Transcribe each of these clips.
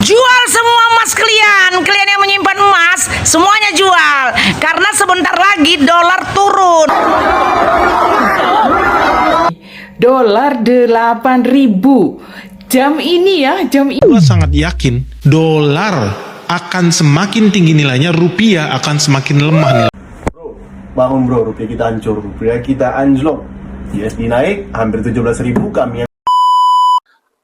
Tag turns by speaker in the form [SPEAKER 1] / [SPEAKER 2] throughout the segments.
[SPEAKER 1] Jual semua emas kalian. Kalian yang menyimpan emas, semuanya jual. Karena sebentar lagi dolar turun.
[SPEAKER 2] Dolar 8.000. Jam ini ya, jam ini.
[SPEAKER 3] Gua sangat yakin dolar akan semakin tinggi nilainya, rupiah akan semakin lemah nilainya.
[SPEAKER 4] Bangun bro, rupiah kita hancur, rupiah kita anjlok. USD naik hampir 17.000, kami yang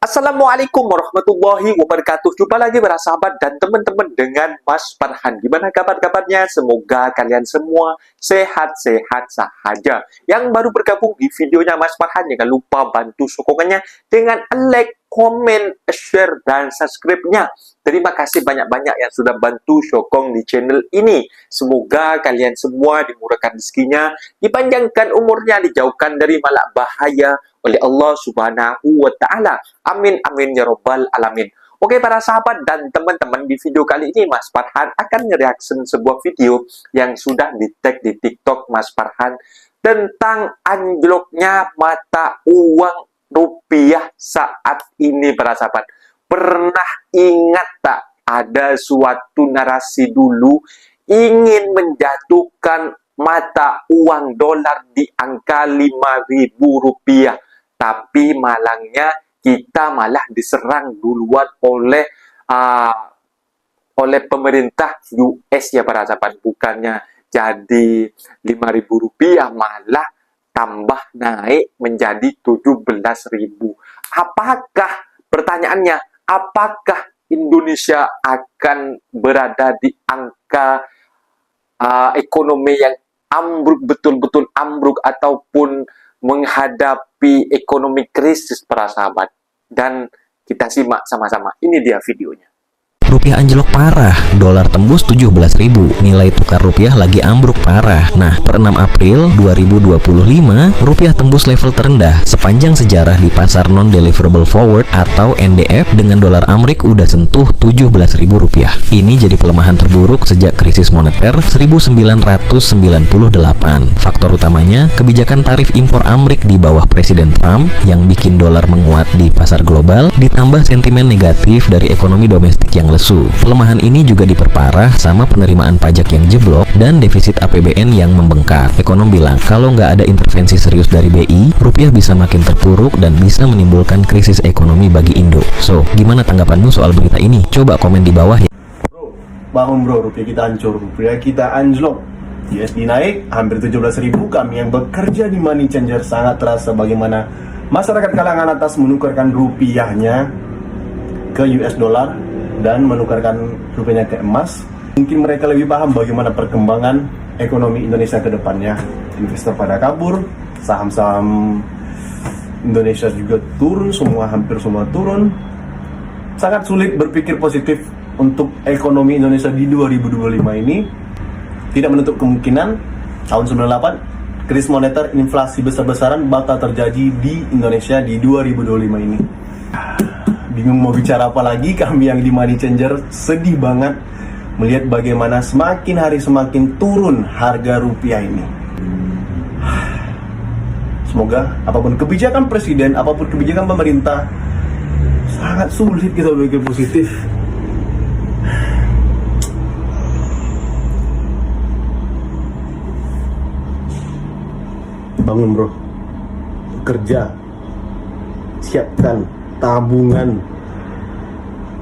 [SPEAKER 5] Assalamualaikum warahmatullahi wabarakatuh. Jumpa lagi para sahabat dan teman-teman dengan Mas Farhan. Gimana kabar-kabarnya? Semoga kalian semua sehat-sehat saja. Yang baru bergabung di videonya Mas Farhan, jangan lupa bantu sokongannya dengan like, komen, share, dan subscribe-nya. Terima kasih banyak-banyak yang sudah bantu sokong di channel ini. Semoga kalian semua dimurahkan rezekinya, dipanjangkan umurnya, dijauhkan dari malak bahaya oleh Allah Subhanahu wa Ta'ala. Amin, amin, ya Rabbal Alamin. Oke, para sahabat dan teman-teman, di video kali ini Mas Farhan akan nge-reaction sebuah video yang sudah di-tag di TikTok Mas Farhan tentang anjloknya mata uang rupiah saat ini, para sahabat. Pernah ingat tak ada suatu narasi dulu ingin menjatuhkan mata uang dolar di angka 5.000 rupiah, tapi malangnya kita malah diserang duluan oleh pemerintah US ya para sahabat. Bukannya jadi 5.000 rupiah, malah tambah naik menjadi 17.000. Apakah, pertanyaannya, apakah Indonesia akan berada di angka ekonomi yang ambruk, betul-betul ambruk, ataupun menghadapi ekonomi krisis para sahabat? Dan kita simak sama-sama. Ini dia videonya.
[SPEAKER 6] Rupiah anjlok parah, dolar tembus 17.000, nilai tukar rupiah lagi ambruk parah. Nah, per 6 April 2025, rupiah tembus level terendah sepanjang sejarah di pasar non-deliverable forward atau NDF dengan dolar Amerika udah sentuh 17.000 rupiah. Ini jadi pelemahan terburuk sejak krisis moneter 1998. Faktor utamanya, kebijakan tarif impor Amerika di bawah Presiden Trump yang bikin dolar menguat di pasar global, ditambah sentimen negatif dari ekonomi domestik yang lesu. Pelemahan ini juga diperparah sama penerimaan pajak yang jeblok dan defisit APBN yang membengkak. Ekonom bilang kalau nggak ada intervensi serius dari BI, rupiah bisa makin terpuruk dan bisa menimbulkan krisis ekonomi bagi Indo. So, gimana tanggapanmu soal berita ini? Coba komen di bawah ya.
[SPEAKER 4] bangun bro, rupiah kita hancur, rupiah kita anjlok. USD naik hampir 17.000, kami yang bekerja di money changer sangat terasa bagaimana masyarakat kalangan atas menukarkan rupiahnya ke US dollar dan menukarkan rupiahnya ke emas. Mungkin mereka lebih paham bagaimana perkembangan ekonomi Indonesia ke depannya. Investor pada kabur, saham-saham Indonesia juga turun, hampir semua turun. Sangat sulit berpikir positif untuk ekonomi Indonesia di 2025 ini. Tidak menutup kemungkinan tahun 98 krisis moneter, inflasi besar-besaran bakal terjadi di Indonesia di 2025 ini. Bingung mau bicara apa lagi, kami yang di Money Changer sedih banget melihat bagaimana semakin hari semakin turun harga rupiah ini. Semoga apapun kebijakan presiden, apapun kebijakan pemerintah, sangat sulit kita berpikir positif. Bangun bro, kerja, siapkan tabungan.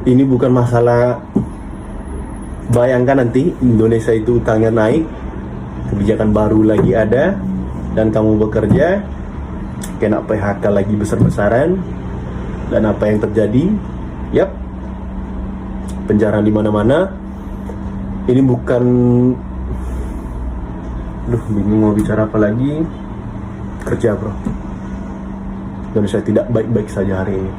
[SPEAKER 4] Ini bukan masalah, bayangkan nanti Indonesia itu utangnya naik, kebijakan baru lagi ada, dan kamu bekerja, kena PHK lagi besar-besaran, dan apa yang terjadi? Yap, penjara di mana-mana. Ini bukan, bingung mau bicara apa lagi. Kerja bro, Indonesia tidak baik-baik saja hari ini.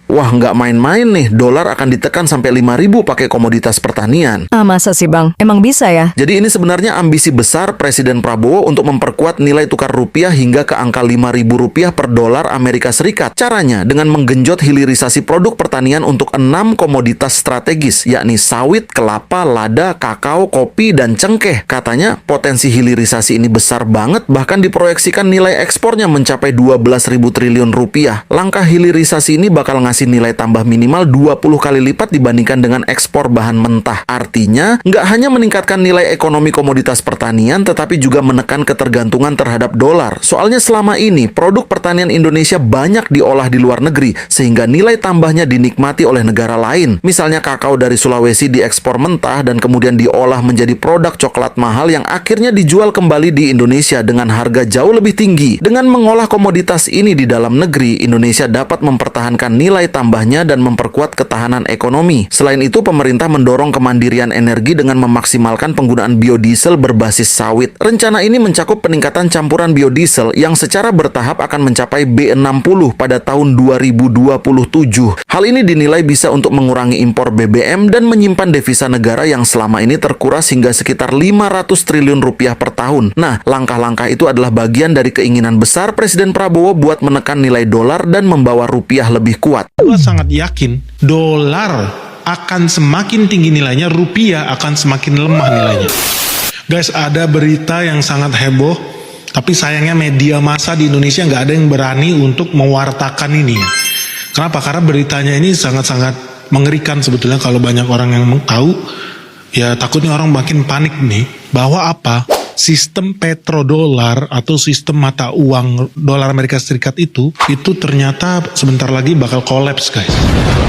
[SPEAKER 7] Wah, nggak main-main nih, dolar akan ditekan sampai 5.000 pakai komoditas pertanian.
[SPEAKER 8] Masa sih bang? Emang bisa ya?
[SPEAKER 7] Jadi ini sebenarnya ambisi besar Presiden Prabowo untuk memperkuat nilai tukar rupiah hingga ke angka 5.000 rupiah per dolar Amerika Serikat. Caranya dengan menggenjot hilirisasi produk pertanian untuk 6 komoditas strategis, yakni sawit, kelapa, lada, kakao, kopi, dan cengkeh. Katanya potensi hilirisasi ini besar banget, bahkan diproyeksikan nilai ekspornya mencapai 12.000 triliun rupiah. Langkah hilirisasi ini bakal ngasih memiliki nilai tambah minimal 20 kali lipat dibandingkan dengan ekspor bahan mentah. Artinya, nggak hanya meningkatkan nilai ekonomi komoditas pertanian, tetapi juga menekan ketergantungan terhadap dolar. Soalnya selama ini, produk pertanian Indonesia banyak diolah di luar negeri, sehingga nilai tambahnya dinikmati oleh negara lain. Misalnya kakao dari Sulawesi diekspor mentah dan kemudian diolah menjadi produk coklat mahal yang akhirnya dijual kembali di Indonesia dengan harga jauh lebih tinggi. Dengan mengolah komoditas ini di dalam negeri, Indonesia dapat mempertahankan nilai tambahnya dan memperkuat ketahanan ekonomi. Selain itu, pemerintah mendorong kemandirian energi dengan memaksimalkan penggunaan biodiesel berbasis sawit. Rencana ini mencakup peningkatan campuran biodiesel yang secara bertahap akan mencapai B60 pada tahun 2027. Hal ini dinilai bisa untuk mengurangi impor BBM dan menyimpan devisa negara yang selama ini terkuras hingga sekitar 500 triliun rupiah per tahun. Nah, langkah-langkah itu adalah bagian dari keinginan besar Presiden Prabowo buat menekan nilai dolar dan membawa rupiah lebih kuat.
[SPEAKER 3] Gua sangat yakin dolar akan semakin tinggi nilainya, rupiah akan semakin lemah nilainya. Guys, ada berita yang sangat heboh, tapi sayangnya media massa di Indonesia nggak ada yang berani untuk mewartakan ini. Kenapa? Karena beritanya ini sangat-sangat mengerikan sebetulnya. Kalau banyak orang yang tahu, ya takutnya orang makin panik nih, bahwa apa? Sistem petrodolar atau sistem mata uang dolar Amerika Serikat itu ternyata sebentar lagi bakal kolaps, guys.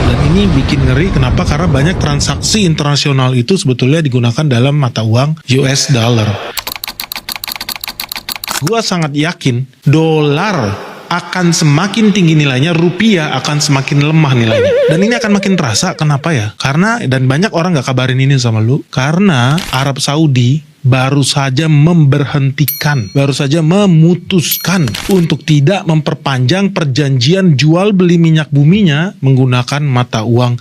[SPEAKER 3] Dan ini bikin ngeri, kenapa? Karena banyak transaksi internasional itu sebetulnya digunakan dalam mata uang US dollar. Gua sangat yakin dolar akan semakin tinggi nilainya, rupiah akan semakin lemah nilainya. Dan ini akan makin terasa, kenapa ya? Karena, dan banyak orang gak kabarin ini sama lu, karena Arab Saudi baru saja memutuskan untuk tidak memperpanjang perjanjian jual beli minyak buminya menggunakan mata uang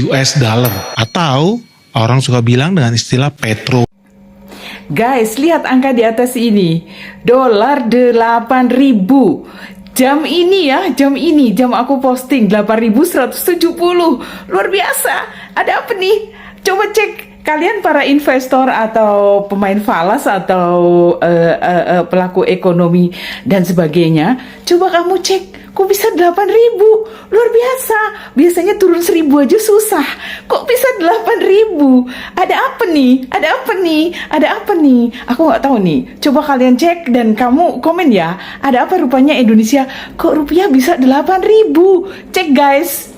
[SPEAKER 3] US dollar, atau orang suka bilang dengan istilah petro.
[SPEAKER 2] Guys, lihat angka di atas ini. Dolar 8.000. Jam ini ya, jam aku posting 8.170. Luar biasa. Ada apa nih? Coba cek. Kalian para investor atau pemain falas atau pelaku ekonomi dan sebagainya, coba kamu cek, kok bisa 8.000? Luar biasa. Biasanya turun 1.000 aja susah. Kok bisa 8.000? Ada apa nih? Ada apa nih? Aku nggak tahu nih. Coba kalian cek dan kamu komen ya. Ada apa rupanya Indonesia? Kok rupiah bisa 8.000? Cek guys.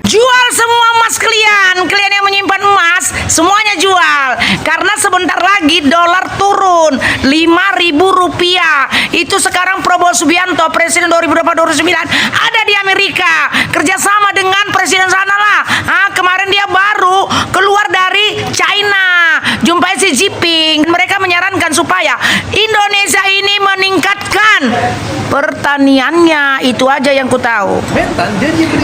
[SPEAKER 1] Jual semua emas kalian yang menyimpan emas, semuanya jual. Karena sebentar lagi dolar turun 5.000 rupiah. Itu sekarang Prabowo Subianto, Presiden 2029, ada di Amerika. Kerjasama dengan Presiden sana lah. Kemarin dia baru keluar dari China, jumpai Xi Jinping. Mereka menyarankan supaya Indonesia ini meningkatkan pertaniannya. Itu aja yang ku tahu.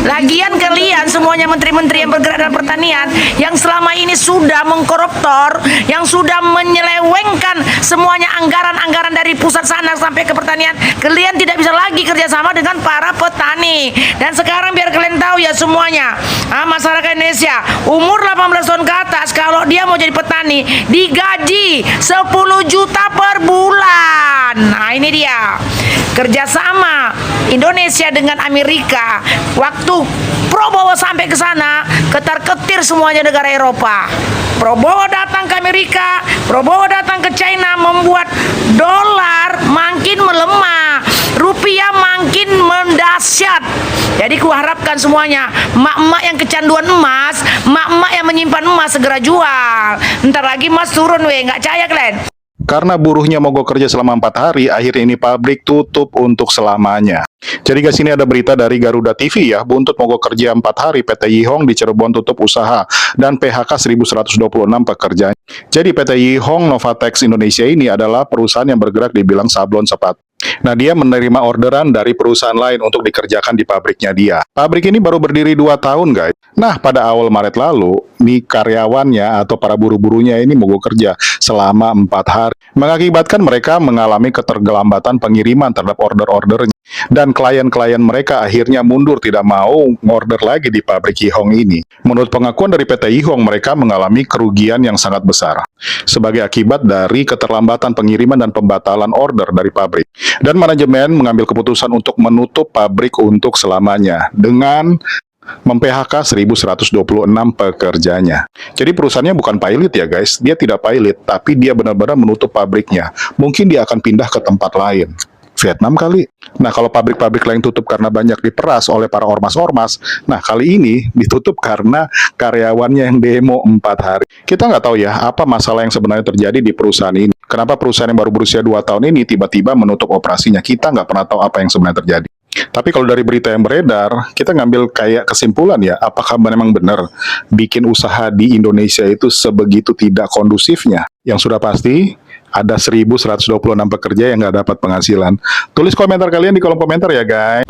[SPEAKER 1] Lagian kalian semuanya menteri-menteri yang bergerak dalam pertanian yang selama ini sudah mengkoruptor, yang sudah menyelewengkan semuanya anggaran-anggaran dari pusat sana sampai ke pertanian, kalian tidak bisa lagi kerjasama dengan para petani. Dan sekarang biar kalian tahu ya semuanya, masyarakat Indonesia umur 18 tahun ke atas, kalau dia mau jadi petani digaji 10 juta per bulan. Nah ini dia kerjasama Indonesia dengan Amerika. Waktu Prabowo sampai ke sana, ketar-ketir semuanya negara Eropa. Prabowo datang ke Amerika, Prabowo datang ke China, membuat dolar makin melemah, rupiah makin mendahsyat. Jadi kuharapkan semuanya, emak-emak yang kecanduan emas, emak-emak yang menyimpan emas segera jual. Ntar lagi emas turun nggak percaya kalian?
[SPEAKER 9] Karena buruhnya mogok kerja selama 4 hari, akhirnya ini pabrik tutup untuk selamanya. Jadi guys, ini ada berita dari Garuda TV ya, buntut mogok kerja 4 hari, PT Yihong di Cirebon tutup usaha, dan PHK 1.126 pekerjanya. Jadi PT Yihong Novatex Indonesia ini adalah perusahaan yang bergerak di bidang sablon sepatu. Nah, dia menerima orderan dari perusahaan lain untuk dikerjakan di pabriknya dia. Pabrik ini baru berdiri 2 tahun, guys. Nah, pada awal Maret lalu, nih karyawannya atau para buru-burunya ini mogok kerja selama 4 hari. Mengakibatkan mereka mengalami keterlambatan pengiriman terhadap order-ordernya. Dan klien-klien mereka akhirnya mundur, tidak mau order lagi di pabrik Yihong ini. Menurut pengakuan dari PT Yihong, mereka mengalami kerugian yang sangat besar sebagai akibat dari keterlambatan pengiriman dan pembatalan order dari pabrik. Dan manajemen mengambil keputusan untuk menutup pabrik untuk selamanya dengan mem-PHK 1.126 pekerjanya. Jadi perusahaannya bukan pilot ya guys, dia tidak pilot, tapi dia benar-benar menutup pabriknya. Mungkin dia akan pindah ke tempat lain. Vietnam kali. Nah, kalau pabrik-pabrik lain tutup karena banyak diperas oleh para ormas-ormas, nah kali ini ditutup karena karyawannya yang demo 4 hari. Kita nggak tahu ya, apa masalah yang sebenarnya terjadi di perusahaan ini. Kenapa perusahaan yang baru berusia 2 tahun ini tiba-tiba menutup operasinya? Kita nggak pernah tahu apa yang sebenarnya terjadi. Tapi kalau dari berita yang beredar, kita ngambil kayak kesimpulan ya, apakah memang benar bikin usaha di Indonesia itu sebegitu tidak kondusifnya? Yang sudah pasti, ada 1.126 pekerja yang nggak dapat penghasilan. Tulis komentar kalian di kolom komentar ya guys.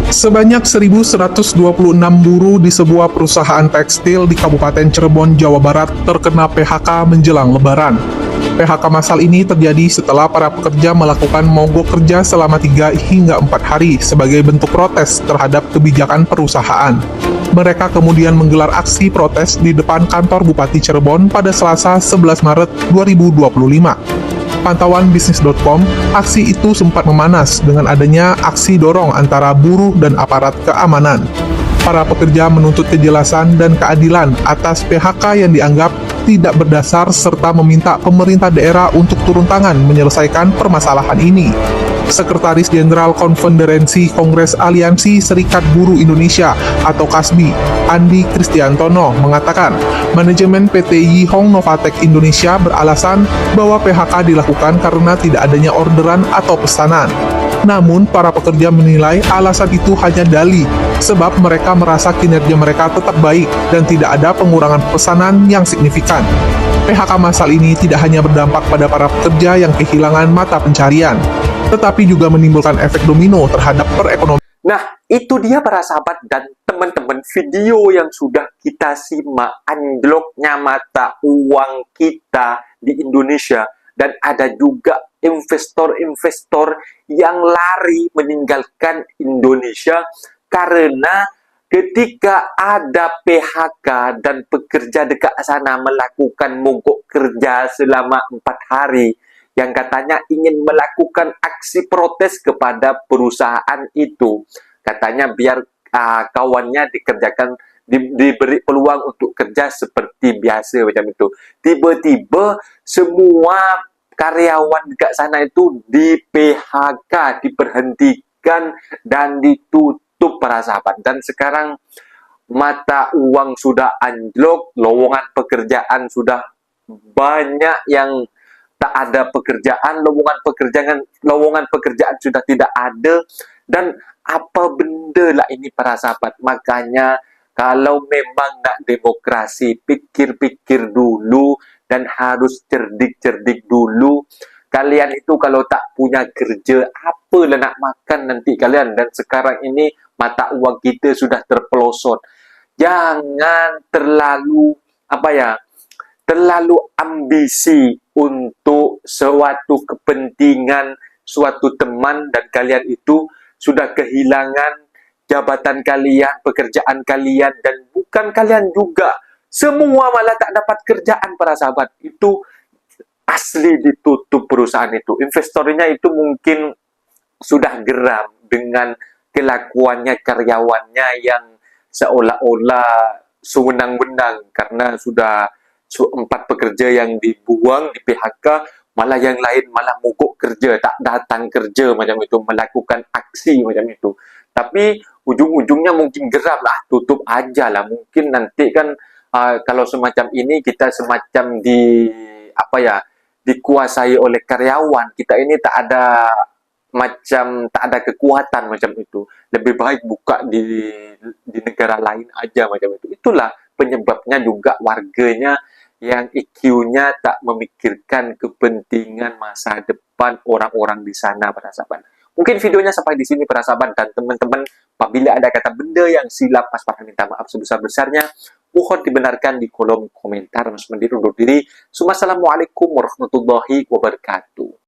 [SPEAKER 10] Sebanyak 1.126 buruh di sebuah perusahaan tekstil di Kabupaten Cirebon, Jawa Barat terkena PHK menjelang Lebaran. PHK massal ini terjadi setelah para pekerja melakukan mogok kerja selama 3 hingga 4 hari sebagai bentuk protes terhadap kebijakan perusahaan. Mereka kemudian menggelar aksi protes di depan kantor Bupati Cirebon pada Selasa 11 Maret 2025. Pantauan bisnis.com, aksi itu sempat memanas dengan adanya aksi dorong antara buruh dan aparat keamanan. Para pekerja menuntut kejelasan dan keadilan atas PHK yang dianggap tidak berdasar serta meminta pemerintah daerah untuk turun tangan menyelesaikan permasalahan ini. Sekretaris Jenderal Konfederasi Kongres Aliansi Serikat Buruh Indonesia atau KASBI, Andi Kristiantono, mengatakan manajemen PT Yihong Novatek Indonesia beralasan bahwa PHK dilakukan karena tidak adanya orderan atau pesanan. Namun, para pekerja menilai alasan itu hanya dalih, sebab mereka merasa kinerja mereka tetap baik dan tidak ada pengurangan pesanan yang signifikan. PHK massal ini tidak hanya berdampak pada para pekerja yang kehilangan mata pencarian, tetapi juga menimbulkan efek domino terhadap perekonomian.
[SPEAKER 5] Nah, itu dia para sahabat dan teman-teman video yang sudah kita simak anjloknya mata uang kita di Indonesia. Dan ada juga investor-investor yang lari meninggalkan Indonesia karena ketika ada PHK dan pekerja dekat sana melakukan mogok kerja selama 4 hari, yang katanya ingin melakukan aksi protes kepada perusahaan itu. Katanya biar kawannya dikerjakan, diberi peluang untuk kerja seperti biasa macam itu. Tiba-tiba semua karyawan dekat sana itu di PHK, diberhentikan dan ditutup para sahabat. Dan sekarang mata uang sudah anjlok, lowongan pekerjaan sudah banyak yang tak ada pekerjaan, lowongan pekerjaan sudah tidak ada. Dan apa benda lah ini para sahabat. Makanya kalau memang nak demokrasi, pikir-pikir dulu dan harus cerdik-cerdik dulu. Kalian itu kalau tak punya kerja, apalah nak makan nanti kalian. Dan sekarang ini mata uang kita sudah terpelosot. Jangan terlalu terlalu ambisi untuk suatu kepentingan suatu teman, dan kalian itu sudah kehilangan jabatan kalian, pekerjaan kalian, dan bukan kalian juga. Semua malah tak dapat kerjaan para sahabat. Itu asli ditutup perusahaan itu. Investornya itu mungkin sudah geram dengan kelakuannya karyawannya yang seolah-olah sewenang-wenang karena sudah 4 pekerja yang dibuang, di PHK, malah yang lain malah mogok kerja, tak datang kerja macam itu, melakukan aksi macam itu. Tapi ujung-ujungnya mungkin geram lah, tutup aja lah. Mungkin nanti kan kalau semacam ini kita semacam dikuasai oleh karyawan, kita ini tak ada kekuatan macam itu. Lebih baik buka di negara lain aja macam itu. Itulah penyebabnya juga warganya yang IQ-nya tak memikirkan kepentingan masa depan orang-orang di sana para sahabat. Mungkin videonya sampai di sini para sahabat dan teman-teman. Apabila ada kata benda yang silap, Mas Farhan minta maaf sebesar-besarnya. Mohon dibenarkan di kolom komentar. Mas Mendiri undur diri. Assalamualaikum warahmatullahi wabarakatuh.